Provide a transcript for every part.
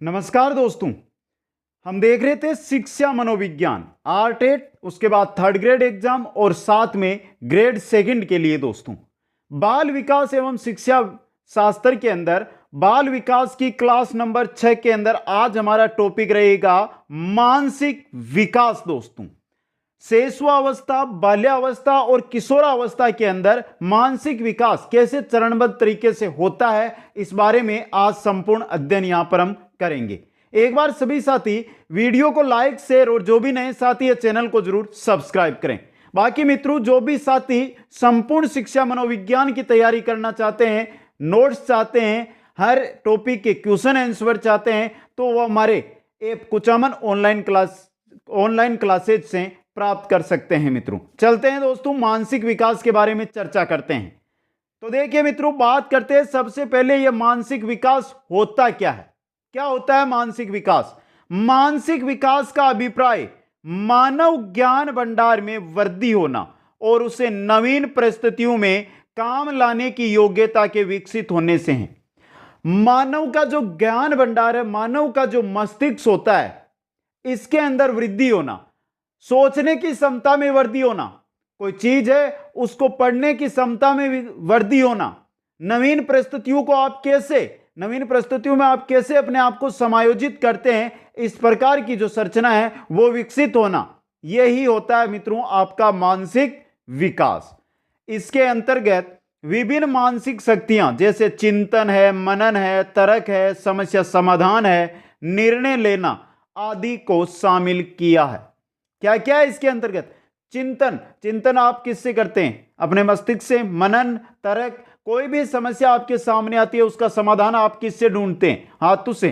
नमस्कार दोस्तों। हम देख रहे थे शिक्षा मनोविज्ञान R-TET, उसके बाद थर्ड ग्रेड एग्जाम और साथ में ग्रेड सेकंड के लिए दोस्तों बाल विकास एवं शिक्षा शास्त्र के अंदर बाल विकास की क्लास नंबर 6 के अंदर आज हमारा टॉपिक रहेगा मानसिक विकास दोस्तों। शैशवावस्था, बाल्यावस्था और किशोरावस्था के अंदर मानसिक विकास कैसे चरणबद्ध तरीके से होता है, इस बारे में आज संपूर्ण अध्ययन यहां पर हम करेंगे। एक बार सभी साथी वीडियो को लाइक, शेयर और जो भी नए साथी है चैनल को जरूर सब्सक्राइब करें। बाकी मित्रों, जो भी साथी संपूर्ण शिक्षा मनोविज्ञान की तैयारी करना चाहते हैं, नोट्स चाहते हैं, हर टॉपिक के क्वेश्चन आंसर चाहते हैं, तो वो हमारे ऐप कुचामन ऑनलाइन क्लासेज से प्राप्त कर सकते हैं। मित्रों चलते हैं दोस्तों, मानसिक विकास के बारे में चर्चा करते हैं। तो देखिए मित्रों, बात करते हैं सबसे पहले यह मानसिक विकास होता क्या है। क्या होता है मानसिक विकास? मानसिक विकास का अभिप्राय मानव ज्ञान भंडार में वृद्धि होना और उसे नवीन परिस्थितियों में काम लाने की योग्यता के विकसित होने से है। मानव का जो ज्ञान भंडार है, मानव का जो मस्तिष्क होता है, इसके अंदर वृद्धि होना, सोचने की क्षमता में वृद्धि होना, कोई चीज है उसको पढ़ने की क्षमता में वृद्धि होना, नवीन परिस्थितियों में आप कैसे अपने आप को समायोजित करते हैं, इस प्रकार की जो संरचना है वो विकसित होना, यही होता है मित्रों आपका मानसिक विकास। इसके अंतर्गत विभिन्न मानसिक शक्तियां जैसे चिंतन है, मनन है, तर्क है, समस्या समाधान है, निर्णय लेना आदि को शामिल किया है। क्या क्या है इसके अंतर्गत? चिंतन आप किससे करते हैं? अपने मस्तिष्क से। मनन, तर्क, कोई भी समस्या आपके सामने आती है उसका समाधान आप किससे ढूंढते हैं? हाथों से?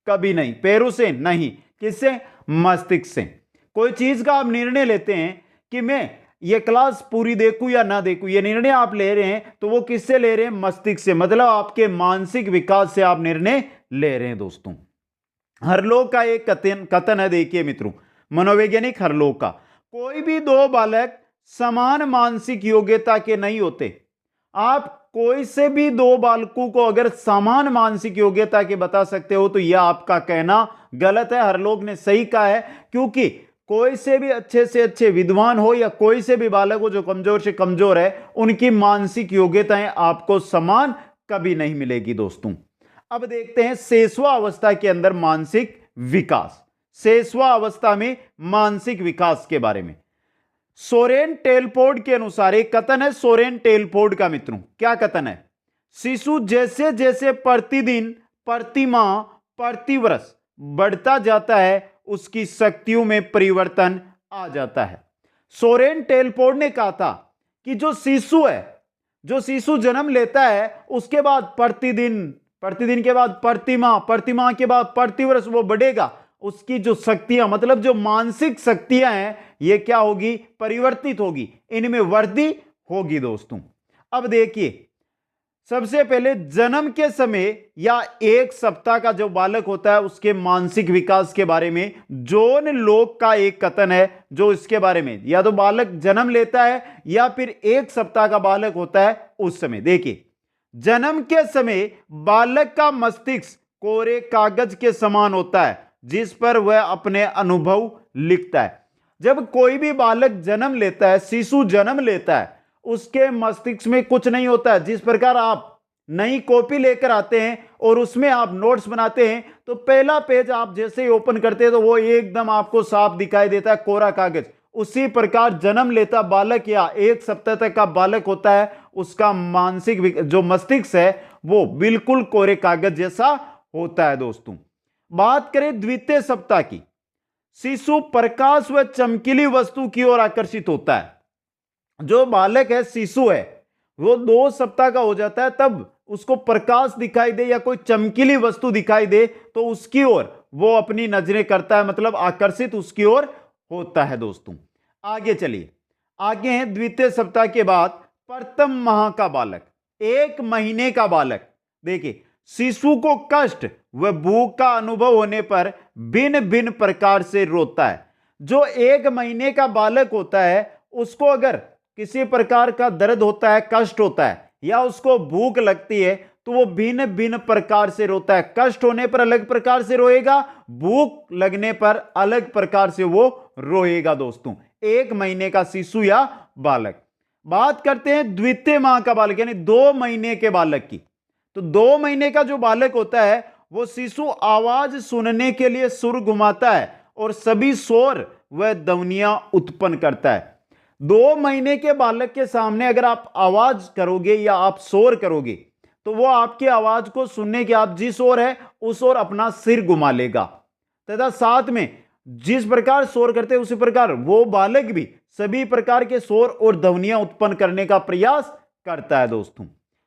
कभी नहीं। पैरों से? नहीं। किससे? मस्तिष्क से। कोई चीज का आप निर्णय लेते हैं कि मैं ये क्लास पूरी देखूं या ना देखूं, ये निर्णय आप ले रहे हैं, तो वो किससे ले रहे हैं? मस्तिष्क से। मतलब आपके मानसिक विकास से आप निर्णय ले रहे हैं दोस्तों। हरलोग का एक कथन है, देखिए मित्रों, मनोवैज्ञानिक हरलोग का, कोई भी दो बालक समान मानसिक योग्यता के नहीं होते। आप कोई से भी दो बालकों को अगर समान मानसिक योग्यता के बता सकते हो तो यह आपका कहना गलत है। हरलोग ने सही कहा है, क्योंकि कोई से भी अच्छे से अच्छे विद्वान हो या कोई से भी बालक हो जो कमजोर से कमजोर है, उनकी मानसिक योग्यताएं आपको समान कभी नहीं मिलेगी दोस्तों। अब देखते हैं शैशवा अवस्था के अंदर मानसिक विकास, शैशवा अवस्था में मानसिक विकास के बारे में। सोरेन टेलफोर्ड के अनुसार एक कथन है सोरेन टेलफोर्ड का मित्रों। क्या कथन है? शिशु जैसे जैसे प्रतिदिन, प्रतिमाह, प्रतिवर्ष बढ़ता जाता है, उसकी शक्तियों में परिवर्तन आ जाता है। सोरेन टेलफोर्ड ने कहा था कि जो शिशु जन्म लेता है, उसके बाद प्रतिदिन के बाद प्रतिमाह, प्रतिमाह के बाद प्रतिवर्ष वो बढ़ेगा, उसकी जो शक्तियां, मतलब जो मानसिक शक्तियां हैं, ये क्या होगी? परिवर्तित होगी, इनमें वृद्धि होगी दोस्तों। अब देखिए, सबसे पहले जन्म के समय या एक सप्ताह का जो बालक होता है उसके मानसिक विकास के बारे में जॉन लॉक का एक कथन है, जो इसके बारे में, या तो बालक जन्म लेता है या फिर एक सप्ताह का बालक होता है उस समय। देखिए, जन्म के समय बालक का मस्तिष्क कोरे कागज के समान होता है जिस पर वह अपने अनुभव लिखता है। जब कोई भी बालक जन्म लेता है, शिशु जन्म लेता है, उसके मस्तिष्क में कुछ नहीं होता है। जिस प्रकार आप नई कॉपी लेकर आते हैं और उसमें आप नोट्स बनाते हैं, तो पहला पेज आप जैसे ही ओपन करते हैं तो वो एकदम आपको साफ दिखाई देता है, कोरा कागज। उसी प्रकार जन्म लेता बालक या एक सप्ताह तक का बालक होता है, उसका मानसिक जो मस्तिष्क है वो बिल्कुल कोरे कागज जैसा होता है दोस्तों। बात करें द्वितीय सप्ताह की, शिशु प्रकाश व चमकीली वस्तु की ओर आकर्षित होता है। जो बालक है, शिशु है, वो 2 सप्ताह का हो जाता है, तब उसको प्रकाश दिखाई दे या कोई चमकीली वस्तु दिखाई दे तो उसकी ओर वो अपनी नजरें करता है, मतलब आकर्षित उसकी ओर होता है दोस्तों। आगे चलिए, आगे है द्वितीय सप्ताह के बाद प्रथम माह का बालक, 1 महीने का बालक। देखिए, शिशु को कष्ट व भूख का अनुभव होने पर भिन्न भिन्न प्रकार से रोता है। जो 1 महीने का बालक होता है, उसको अगर किसी प्रकार का दर्द होता है, कष्ट होता है, या उसको भूख लगती है, तो वो भिन्न भिन्न प्रकार से रोता है। कष्ट होने पर अलग प्रकार से रोएगा, भूख लगने पर अलग प्रकार से वो रोएगा दोस्तों, 1 महीने का शिशु या बालक। बात करते हैं द्वितीय माह का बालक यानी 2 महीने के बालक की। तो 2 महीने का जो बालक होता है वो शिशु आवाज सुनने के लिए सुर घुमाता है और सभी शोर व ध्वनियां उत्पन्न करता है। 2 महीने के बालक के सामने अगर आप आवाज करोगे या आप शोर करोगे तो वो आपकी आवाज को सुनने के आप जिस ओर है उस ओर अपना सिर घुमा लेगा, तथा साथ में जिस प्रकार शोर करते उसी प्रकार वो बालक भी सभी प्रकार के शोर और ध्वनियां उत्पन्न करने का प्रयास करता है दोस्तों।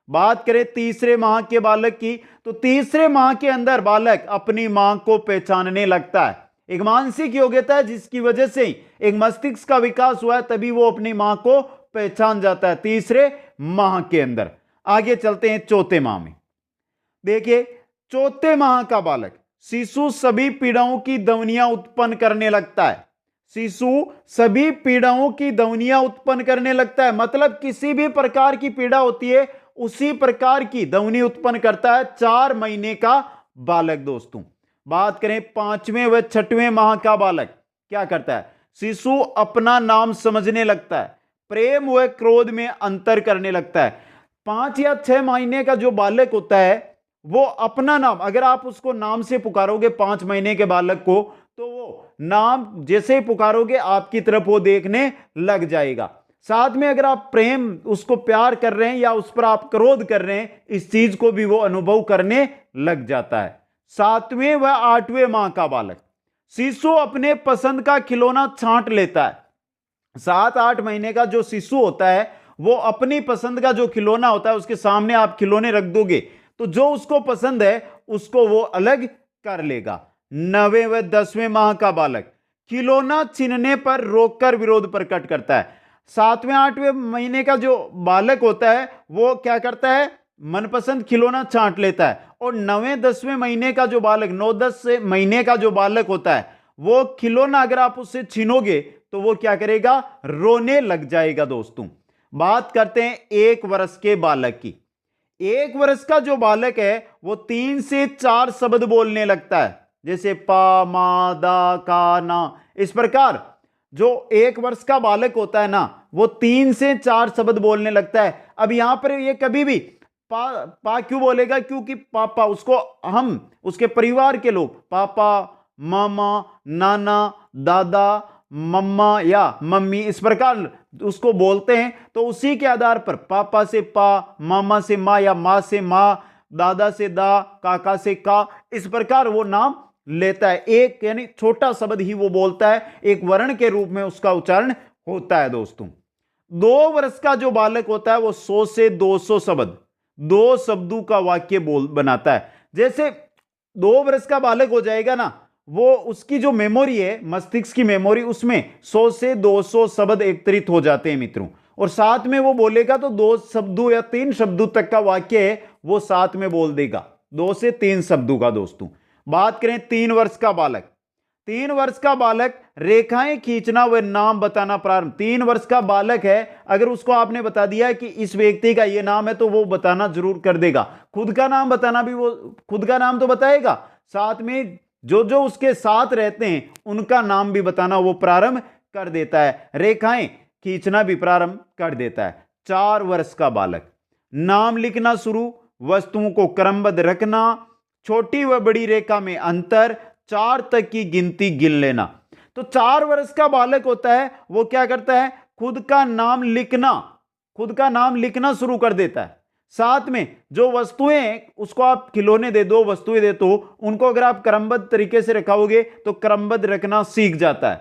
बात करें तीसरे माह के बालक की, तो तीसरे माह के अंदर बालक अपनी मां को पहचानने लगता है। एक मानसिक योग्यता है जिसकी वजह से एक मस्तिष्क का विकास हुआ है, तभी वो अपनी मां को पहचान जाता है तीसरे माह के अंदर। आगे चलते हैं चौथे माह में। देखिए चौथे माह का बालक शिशु सभी पीड़ाओं की ध्वनियां उत्पन्न करने लगता है। शिशु सभी पीड़ाओं की ध्वनियां उत्पन्न करने लगता है, मतलब किसी भी प्रकार की पीड़ा होती है उसी प्रकार की ध्वनि उत्पन्न करता है 4 महीने का बालक दोस्तों। बात करें 5वें व 6वें माह का बालक क्या करता है, शिशु अपना नाम समझने लगता है, प्रेम व क्रोध में अंतर करने लगता है। 5 या 6 महीने का जो बालक होता है वो अपना नाम, अगर आप उसको नाम से पुकारोगे 5 महीने के बालक को, तो वो नाम जैसे ही पुकारोगे आपकी तरफ वो देखने लग जाएगा। साथ में अगर आप प्रेम उसको प्यार कर रहे हैं या उस पर आप क्रोध कर रहे हैं, इस चीज को भी वो अनुभव करने लग जाता है। 7वें व 8वें माह का बालक शिशु अपने पसंद का खिलौना छांट लेता है। 7-8 महीने का जो शिशु होता है वो अपनी पसंद का जो खिलौना होता है उसके सामने आप खिलौने रख दोगे तो जो उसको पसंद है उसको वो अलग कर लेगा। 9वें व 10वें माह का बालक खिलौना छीनने पर रोककर विरोध प्रकट करता है। 7वें 8वें महीने का जो बालक होता है वो क्या करता है, मनपसंद खिलौना छांट लेता है। और 9वें 10वें महीने का जो बालक 9-10 महीने का जो बालक होता है वो खिलौना अगर आप उससे छीनोगे तो वो क्या करेगा, रोने लग जाएगा दोस्तों। बात करते हैं 1 वर्ष के बालक की। 1 वर्ष का जो बालक है वो 3 से 4 शब्द बोलने लगता है, जैसे पा मा दा का ना। इस प्रकार जो 1 वर्ष का बालक होता है ना वो 3 से 4 शब्द बोलने लगता है। अब यहां पर ये कभी भी पा क्यों बोलेगा, क्योंकि पापा उसको हम उसके परिवार के लोग पापा मामा नाना दादा मम्मा या मम्मी इस प्रकार उसको बोलते हैं, तो उसी के आधार पर पापा से पा, मामा से माँ या माँ से माँ, दादा से दा, काका से का, इस प्रकार वो नाम लेता है। एक यानी छोटा शब्द ही वो बोलता है, एक वर्ण के रूप में उसका उच्चारण होता है दोस्तों। 2 वर्ष का जो बालक होता है वो 100 से 200 शब्द 2 शब्दों का वाक्य बनाता है। जैसे 2 वर्ष का बालक हो जाएगा ना, वो उसकी जो मेमोरी है मस्तिष्क की मेमोरी उसमें 100 से 200 शब्द एकत्रित हो जाते हैं मित्रों। और साथ में वो बोलेगा तो 2 शब्दों या 3 शब्दों तक का वाक्य है वो साथ में बोल देगा, 2 से 3 शब्दों का दोस्तों। बात करें 3 वर्ष का बालक। 3 वर्ष का बालक रेखाएं खींचना व नाम बताना प्रारंभ। 3 वर्ष का बालक है, अगर उसको आपने बता दिया कि इस व्यक्ति का ये नाम है तो वो बताना जरूर कर देगा। खुद का नाम बताना भी वो खुद का नाम तो बताएगा, साथ में जो जो उसके साथ रहते हैं उनका नाम भी बताना वो प्रारंभ कर देता है, रेखाएं खींचना भी प्रारंभ कर देता है। 4 वर्ष का बालक नाम लिखना शुरू, वस्तुओं को क्रमबद्ध रखना, छोटी व बड़ी रेखा में अंतर, 4 तक की गिनती गिन लेना। तो 4 वर्ष का बालक होता है वो क्या करता है, खुद का नाम लिखना शुरू कर देता है। साथ में जो वस्तुएं उसको आप खिलौने दे दो, वस्तुएं दे दो, उनको अगर आप क्रमबद्ध तरीके से रखाओगे तो क्रमबद्ध रखना सीख जाता है।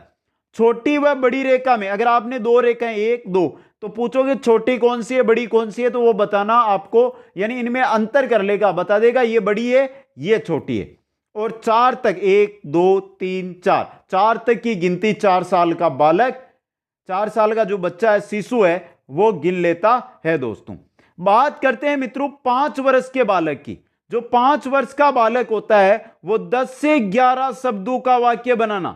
छोटी व बड़ी रेखा में अगर आपने 2 रेखाएं 1 2 तो पूछोगे छोटी कौन सी है बड़ी कौन सी है, तो वो बताना आपको यानी इनमें अंतर कर लेगा, बता देगा ये बड़ी है ये छोटी है। और 4 तक 1 2 3 4 तक की गिनती 4 साल का बालक, 4 साल का जो बच्चा है शिशु है वो गिन लेता है दोस्तों। बात करते हैं मित्रों 5 वर्ष के बालक की। जो 5 वर्ष का बालक होता है वो 10 से 11 शब्दों का वाक्य बनाना,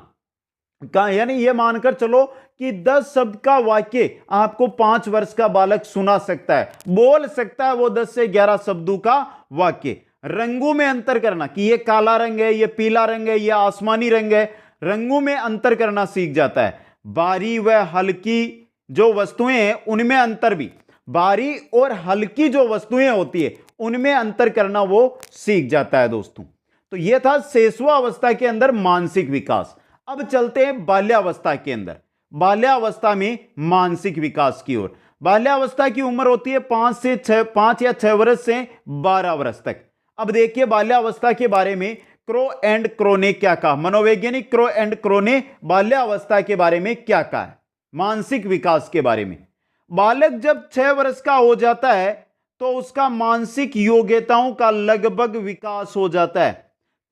यानी ये मानकर चलो कि 10 शब्द का वाक्य आपको 5 वर्ष का बालक सुना सकता है, बोल सकता है वो 10 से 11 शब्दों का वाक्य। रंगों में अंतर करना कि ये काला रंग है, ये पीला रंग है, ये आसमानी रंग है, रंगों में अंतर करना सीख जाता है। भारी व हल्की जो वस्तुएं हैं उनमें अंतर भी, भारी और हल्की जो वस्तुएं होती है उनमें अंतर करना वो सीख जाता है दोस्तों। तो यह था शिशुअवस्था के अंदर मानसिक विकास। अब चलते हैं बाल्यावस्था के अंदर, बाल्यावस्था में मानसिक विकास की ओर। बाल्यावस्था की उम्र होती है 5 या 6 वर्ष से 12 वर्ष तक। अब देखिए बाल्यावस्था के बारे में क्रो एंड क्रो ने क्या कहा, मनोवैज्ञानिक क्रो एंड क्रो ने बाल्यावस्था के बारे में क्या कहा है, मानसिक विकास के बारे में। बालक जब 6 वर्ष का हो जाता है तो उसका मानसिक योग्यताओं का लगभग विकास हो जाता है।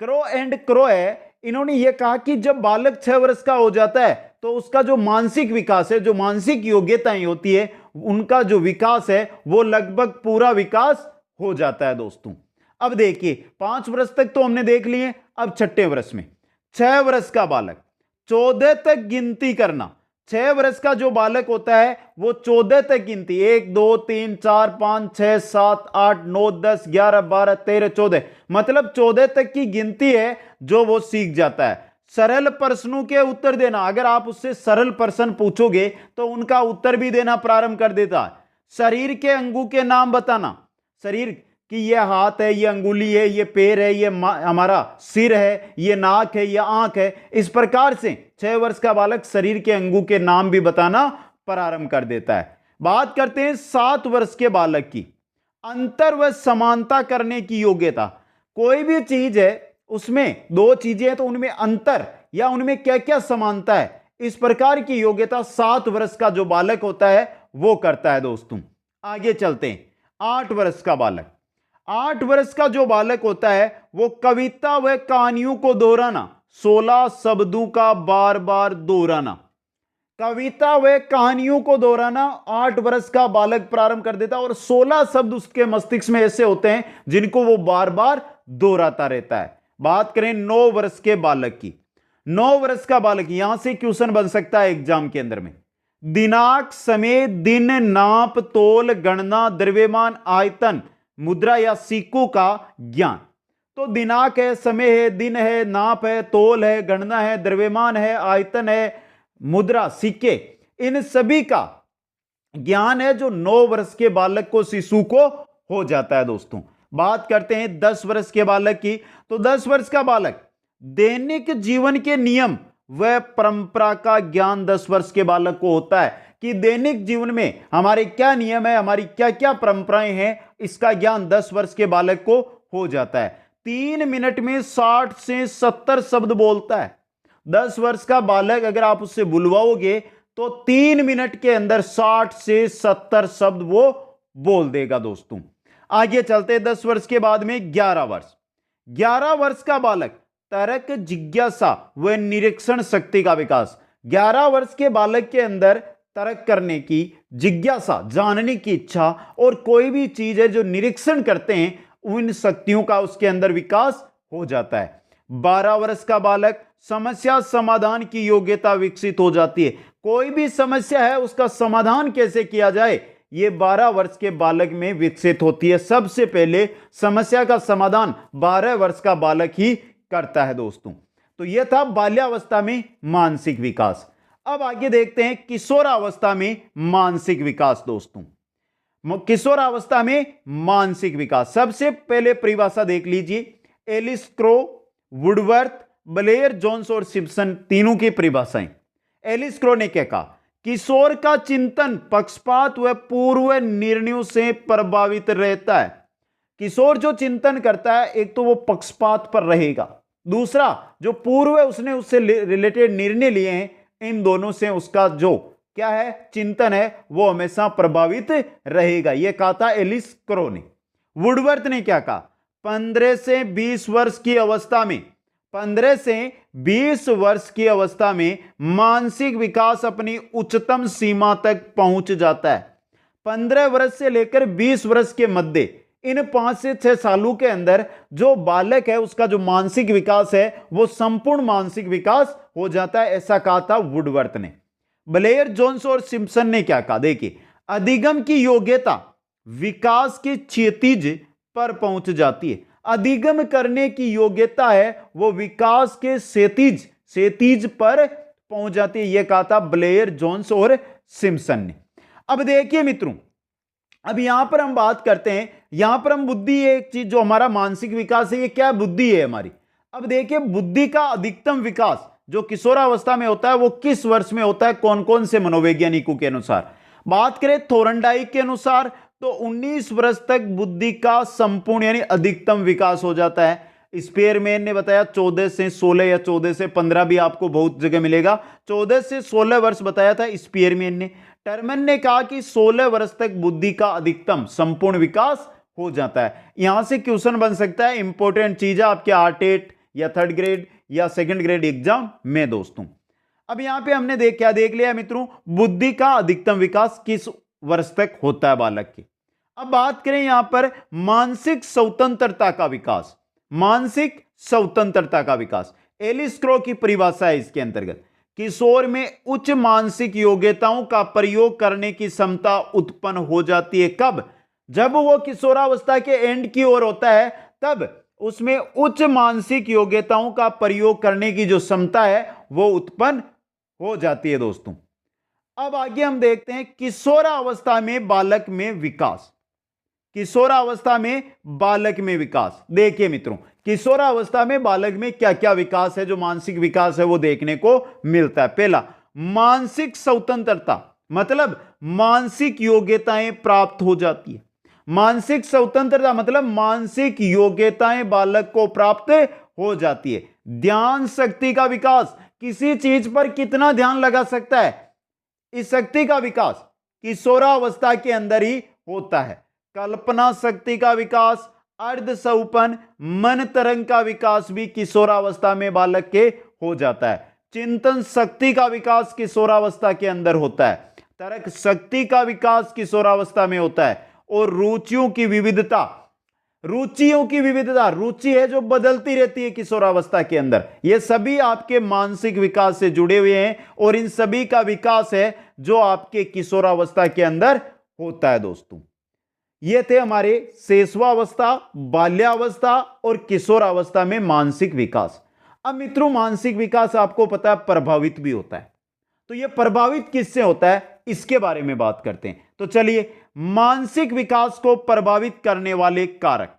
क्रो एंड क्रो है, इन्होंने यह कहा कि जब बालक 6 वर्ष का हो जाता है तो उसका जो मानसिक विकास है, जो मानसिक योग्यताएं होती है, उनका जो विकास है वो लगभग पूरा विकास हो जाता है दोस्तों। अब देखिए 5 वर्ष तक तो हमने देख लिए। अब 6ठे वर्ष में 6 वर्ष का बालक 14 तक गिनती करना। 6 वर्ष का जो बालक होता है वो 14 तक गिनती, 1 2 3 4 5 6 7 8 9 10 11 12 13 14, मतलब 14 तक की गिनती है जो वो सीख जाता है। सरल प्रश्नों के उत्तर देना, अगर आप उससे सरल प्रश्न पूछोगे तो उनका उत्तर भी देना प्रारंभ कर देता है। शरीर के अंगों के नाम बताना, शरीर कि ये हाथ है, ये अंगुली है, ये पैर है, ये हमारा सिर है, ये नाक है, ये आंख है। इस प्रकार से 6 वर्ष का बालक शरीर के अंगों के नाम भी बताना प्रारंभ कर देता है। बात करते हैं 7 वर्ष के बालक की, अंतर व समानता करने की योग्यता। कोई भी चीज है उसमें 2 चीजें हैं तो उनमें अंतर या उनमें क्या क्या समानता है, इस प्रकार की योग्यता 7 वर्ष का जो बालक होता है वो करता है दोस्तों। आगे चलते हैं 8 वर्ष का बालक। 8 वर्ष का जो बालक होता है वो कविता व कहानियों को दोहराना, 16 शब्दों का बार बार दोहराना, कविता व कहानियों को दोहराना 8 वर्ष का बालक प्रारंभ कर देता है। और 16 शब्द उसके मस्तिष्क में ऐसे होते हैं जिनको वो बार बार दोहराता रहता है। बात करें 9 वर्ष के बालक की। 9 वर्ष का बालक, यहां से क्वेश्चन बन सकता है एग्जाम के अंदर में, दिनांक, समय, दिन, नाप, तोल, गणना, द्रव्यमान, आयतन, मुद्रा या सिक्कों का ज्ञान। तो दिनांक है, समय है, दिन है, नाप है, तोल है, गणना है, द्रव्यमान है, आयतन है, मुद्रा, सिक्के, इन सभी का ज्ञान है जो 9 वर्ष के बालक को, शिशु को हो जाता है दोस्तों। बात करते हैं 10 वर्ष के बालक की। तो 10 वर्ष का बालक दैनिक जीवन के नियम व परंपरा का ज्ञान 10 वर्ष के बालक को होता है कि दैनिक जीवन में हमारे क्या नियम है, हमारी क्या क्या परंपराएं हैं, इसका ज्ञान 10 वर्ष के बालक को हो जाता है। 3 मिनट में 60 से 70 शब्द बोलता है। 10 वर्ष का बालक अगर आप उससे बुलवाओगे तो 3 मिनट के अंदर 60 से 70 शब्द वो बोल देगा दोस्तों। आगे चलते 10 वर्ष के बाद में 11 वर्ष। 11 वर्ष का बालक तर्क, जिज्ञासा व निरीक्षण शक्ति का विकास। 11 वर्ष के बालक के अंदर तर्क करने की, जिज्ञासा, जानने की इच्छा और कोई भी चीज है जो निरीक्षण करते हैं उन शक्तियों का उसके अंदर विकास हो जाता है। 12 वर्ष का बालक समस्या समाधान की योग्यता विकसित हो जाती है। कोई भी समस्या है उसका समाधान कैसे किया जाए, ये 12 वर्ष के बालक में विकसित होती है। सबसे पहले समस्या का समाधान 12 वर्ष का बालक ही करता है दोस्तों। तो यह था बाल्यावस्था में मानसिक विकास। अब आगे देखते हैं किशोरावस्था में मानसिक विकास दोस्तों। किशोरावस्था में मानसिक विकास, सबसे पहले परिभाषा देख लीजिए। Alice Crow, Woodworth, Blair Jones और सिम्पसन, तीनों की परिभाषाएं। एलिस क्रो ने क्या कहा, किशोर का चिंतन पक्षपात व पूर्व निर्णयों से प्रभावित रहता है। किशोर जो चिंतन करता है एक तो वो पक्षपात पर रहेगा, दूसरा जो पूर्व उसने उससे रिलेटेड निर्णय लिए हैं इन दोनों से उसका जो क्या है चिंतन है वो हमेशा प्रभावित रहेगा। यह कहा था एलिस क्रो ने। वुडवर्थ ने क्या कहा, 15 से 20 वर्ष की अवस्था में, 15 से 20 वर्ष की अवस्था में मानसिक विकास अपनी उच्चतम सीमा तक पहुंच जाता है। 15 वर्ष से लेकर 20 वर्ष के मध्य इन 5 से 6 सालों के अंदर जो बालक है उसका जो मानसिक विकास है वो संपूर्ण मानसिक विकास हो जाता है, ऐसा कहा था वुडवर्थ ने। ब्लेयर, जोन्स और सिम्पसन ने क्या कहा, देखिए, अधिगम की योग्यता विकास के क्षितिज पर पहुंच जाती है। अधिगम करने की योग्यता है वो विकास के क्षितिज पर पहुंच जाती है, यह कहा था ब्लेयर, जोन्स और सिम्पसन ने। अब देखिए मित्रों, अब यहां पर हम बात करते हैं, यहां पर हम बुद्धि, एक चीज जो हमारा मानसिक विकास है, ये क्या बुद्धि है हमारी। अब देखिए, बुद्धि का अधिकतम विकास जो किशोरावस्था में होता है वो किस वर्ष में होता है, कौन कौन से मनोवैज्ञानिकों के अनुसार। बात करें थोरनडाइक के अनुसार तो 19 वर्ष तक बुद्धि का संपूर्ण यानी अधिकतम विकास हो जाता है। स्पेयरमैन ने बताया 14 से 16 या 14 से 15 भी आपको बहुत जगह मिलेगा, 14 से 16 वर्ष बताया था स्पेयरमैन ने। टर्मन ने कहा कि 16 वर्ष तक बुद्धि का अधिकतम संपूर्ण विकास हो जाता है। यहां से क्वेश्चन बन सकता है, इंपॉर्टेंट चीज है आपके आर्ट या 3rd ग्रेड या 2nd ग्रेड एग्जाम में दोस्तों। अब यहां पे हमने देख लिया मित्रों, बुद्धि का अधिकतम विकास किस वर्ष तक होता है बालक की। अब बात करें यहां पर मानसिक स्वतंत्रता का विकास। मानसिक स्वतंत्रता का विकास एलिस क्रो की परिभाषा है इसके अंतर्गत, किशोर में उच्च मानसिक योग्यताओं का प्रयोग करने की क्षमता उत्पन्न हो जाती है। कब? जब वो किशोरावस्था के एंड की ओर होता है, तब उसमें उच्च मानसिक योग्यताओं का प्रयोग करने की जो क्षमता है वो उत्पन्न हो जाती है दोस्तों। अब आगे हम देखते हैं किशोरावस्था में बालक में विकास। किशोरावस्था में बालक में विकास, देखिए मित्रों, किशोरावस्था में बालक में क्या क्या विकास है, जो मानसिक विकास है वो देखने को मिलता है। पहला, मानसिक स्वतंत्रता, मतलब मानसिक योग्यताएं प्राप्त हो जाती है। मानसिक स्वतंत्रता मतलब मानसिक योग्यताएं बालक को प्राप्त हो जाती है। ध्यान शक्ति का विकास, किसी चीज पर कितना ध्यान लगा सकता है, इस शक्ति का विकास किशोरावस्था के अंदर ही होता है। कल्पना शक्ति का विकास, अर्ध सौपन, मन तरंग का विकास भी किशोरावस्था में बालक के हो जाता है। चिंतन शक्ति का विकास किशोरावस्था के अंदर होता है। तर्क शक्ति का विकास किशोरावस्था में होता है। और रुचियों की विविधता, रुचि है जो बदलती रहती है किशोरावस्था के अंदर, ये सभी आपके मानसिक विकास से जुड़े हुए हैं और इन सभी का विकास है जो आपके किशोरावस्था के अंदर होता है दोस्तों। ये थे हमारे शैशवावस्था, बाल्यावस्था और किशोरावस्था में मानसिक विकास। अब मित्रों, मानसिक विकास आपको पता है प्रभावित भी होता है, तो यह प्रभावित किससे होता है इसके बारे में बात करते हैं। तो चलिए, मानसिक विकास को प्रभावित करने वाले कारक,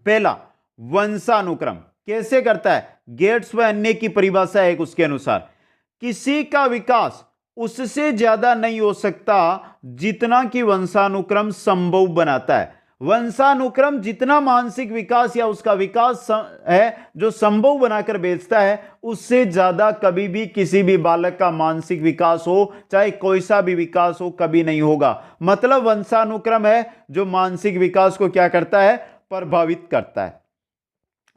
पहला, वंशानुक्रम। कैसे करता है? गेट्स व अन्य की परिभाषा है उसके अनुसार, किसी का विकास उससे ज्यादा नहीं हो सकता जितना कि वंशानुक्रम संभव बनाता है। वंशानुक्रम जितना मानसिक विकास या उसका विकास है जो संभव बनाकर बेचता है, उससे ज्यादा कभी भी किसी भी बालक का मानसिक विकास हो, चाहे कोई सा भी विकास हो, कभी नहीं होगा। मतलब वंशानुक्रम है जो मानसिक विकास को क्या करता है? प्रभावित करता है।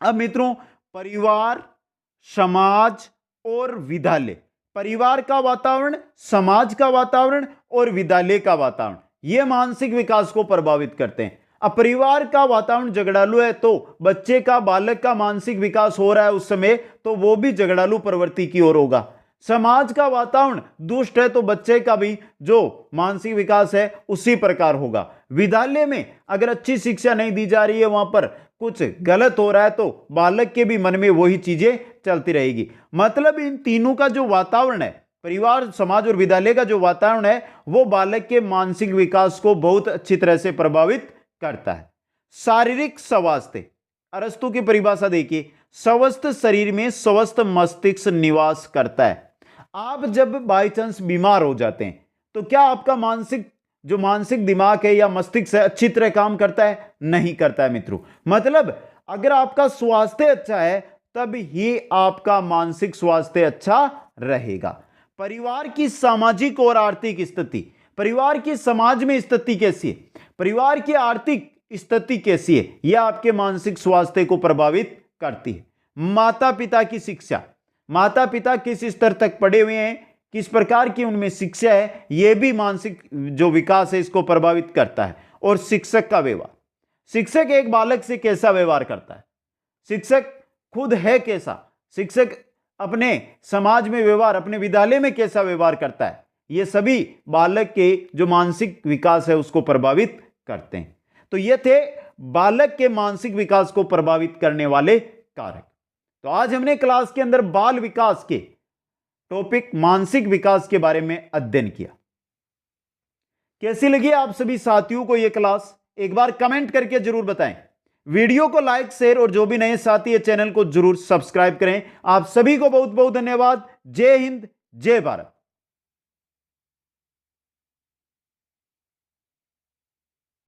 अब मित्रों, परिवार, समाज और विद्यालय, परिवार का वातावरण, समाज का वातावरण और विद्यालय का वातावरण, यह मानसिक विकास को प्रभावित करते हैं। अब परिवार का वातावरण झगड़ालू है तो बच्चे का, बालक का मानसिक विकास हो रहा है उस समय, तो वो भी झगड़ालू प्रवृत्ति की ओर होगा। समाज का वातावरण दुष्ट है तो बच्चे का भी जो मानसिक विकास है उसी प्रकार होगा। विद्यालय में अगर अच्छी शिक्षा नहीं दी जा रही है, वहां पर कुछ गलत हो रहा है, तो बालक के भी मन में वही चीजें चलती रहेगी। मतलब इन तीनों का जो वातावरण है, परिवार, समाज और विद्यालय का जो वातावरण है, वो बालक के मानसिक विकास को बहुत अच्छी तरह से प्रभावित करता है। शारीरिक स्वास्थ्य, अरस्तु की परिभाषा देखिए, स्वस्थ शरीर में स्वस्थ मस्तिष्क निवास करता है। आप जब बाई चांस बीमार हो जाते हैं तो क्या आपका मानसिक दिमाग है या मस्तिष्क है अच्छी तरह काम करता है? नहीं करता है मित्रों। मतलब अगर आपका स्वास्थ्य अच्छा है तब ही आपका मानसिक स्वास्थ्य अच्छा रहेगा। परिवार की सामाजिक और आर्थिक स्थिति, परिवार की समाज में स्थिति कैसी है, परिवार की आर्थिक स्थिति कैसी है, यह आपके मानसिक स्वास्थ्य को प्रभावित करती है। माता पिता की शिक्षा, माता पिता किस स्तर तक पढ़े हुए हैं, किस प्रकार की उनमें शिक्षा है, यह भी मानसिक जो विकास है इसको प्रभावित करता है। और शिक्षक का व्यवहार, शिक्षक एक बालक से कैसा व्यवहार करता है, शिक्षक खुद है कैसा, शिक्षक अपने समाज में व्यवहार, अपने विद्यालय में कैसा व्यवहार करता है, ये सभी बालक के जो मानसिक विकास है उसको प्रभावित करते हैं। तो ये थे बालक के मानसिक विकास को प्रभावित करने वाले कारक। तो आज हमने क्लास के अंदर बाल विकास के टॉपिक मानसिक विकास के बारे में अध्ययन किया। कैसी लगी आप सभी साथियों को यह क्लास, एक बार कमेंट करके जरूर बताएं। वीडियो को लाइक, शेयर और जो भी नए साथी है चैनल को जरूर सब्सक्राइब करें। आप सभी को बहुत बहुत धन्यवाद। जय हिंद, जय भारत।